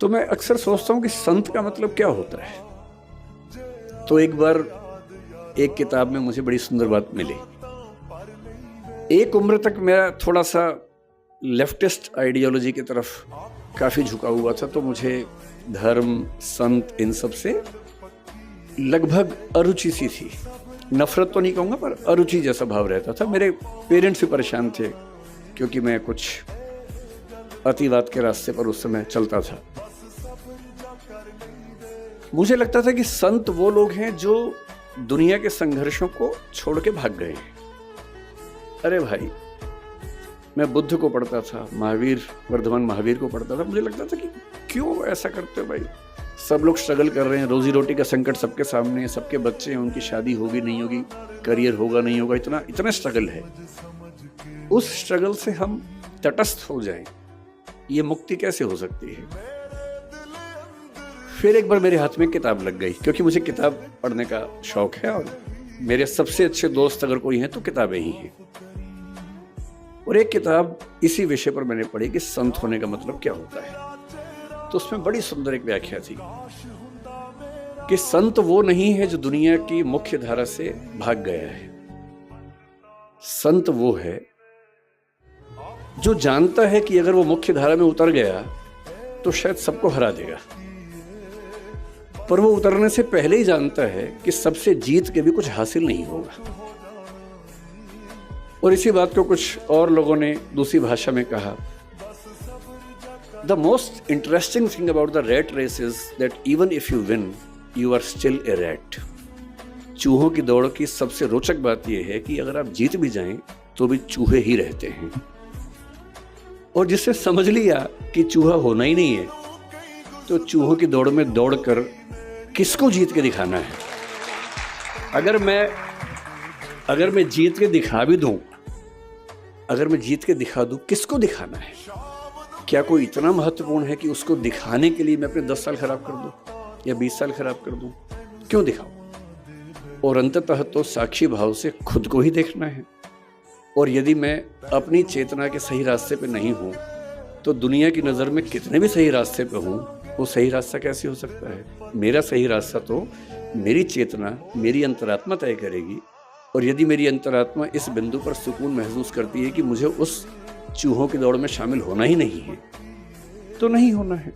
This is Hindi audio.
तो मैं अक्सर सोचता हूँ कि संत का मतलब क्या होता है। तो एक बार एक किताब में मुझे बड़ी सुंदर बात मिली। एक उम्र तक मेरा थोड़ा सा लेफ्टिस्ट आइडियोलॉजी की तरफ काफ़ी झुका हुआ था, तो मुझे धर्म, संत, इन सब से लगभग अरुचि सी थी। नफरत तो नहीं कहूँगा, पर अरुचि जैसा भाव रहता था। मेरे पेरेंट्स भी परेशान थे क्योंकि मैं कुछ अतिवाद के रास्ते पर उस समय चलता था। मुझे लगता था कि संत वो लोग हैं जो दुनिया के संघर्षों को छोड़ के भाग गए हैं। अरे भाई, मैं बुद्ध को पढ़ता था, वर्धमान महावीर को पढ़ता था। मुझे लगता था कि क्यों ऐसा करते हो भाई। सब लोग स्ट्रगल कर रहे हैं, रोजी रोटी का संकट सबके सामने है, सबके बच्चे हैं, उनकी शादी होगी नहीं होगी, करियर होगा नहीं होगा, इतना स्ट्रगल है। उस स्ट्रगल से हम तटस्थ हो जाएं, ये मुक्ति कैसे हो सकती है। फिर एक बार मेरे हाथ में किताब लग गई, क्योंकि मुझे किताब पढ़ने का शौक है और मेरे सबसे अच्छे दोस्त अगर कोई हैं तो किताबें ही हैं। और एक किताब इसी विषय पर मैंने पढ़ी कि संत होने का मतलब क्या होता है। तो उसमें बड़ी सुंदर एक व्याख्या थी कि संत वो नहीं है जो दुनिया की मुख्य धारा से भाग गया है। संत वो है जो जानता है कि अगर वो मुख्य धारा में उतर गया तो शायद सबको हरा देगा, पर वो उतरने से पहले ही जानता है कि सबसे जीत के भी कुछ हासिल नहीं होगा। और इसी बात को कुछ और लोगों ने दूसरी भाषा में कहा, the most interesting thing about the rat race is that even if you win you are still a rat. चूहों की दौड़ की सबसे रोचक बात यह है कि अगर आप जीत भी जाएं तो भी चूहे ही रहते हैं। और जिससे समझ लिया कि चूहा होना ही नहीं है, तो चूहों की दौड़ में दौड़कर किसको जीत के दिखाना है। अगर मैं जीत के दिखा भी दूं, अगर मैं जीत के दिखा दूं, किसको दिखाना है। क्या कोई इतना महत्वपूर्ण है कि उसको दिखाने के लिए मैं अपने 10 साल खराब कर दूं या 20 साल खराब कर दूं। क्यों दिखाऊं। और अंततः तो साक्षी भाव से खुद को ही देखना है। और यदि मैं अपनी चेतना के सही रास्ते पे नहीं हूं तो दुनिया की नज़र में कितने भी सही रास्ते पे हूं, वो सही रास्ता कैसे हो सकता है। मेरा सही रास्ता तो मेरी चेतना, मेरी अंतरात्मा तय करेगी। और यदि मेरी अंतरात्मा इस बिंदु पर सुकून महसूस करती है कि मुझे उस चूहों की दौड़ में शामिल होना ही नहीं है, तो नहीं होना है।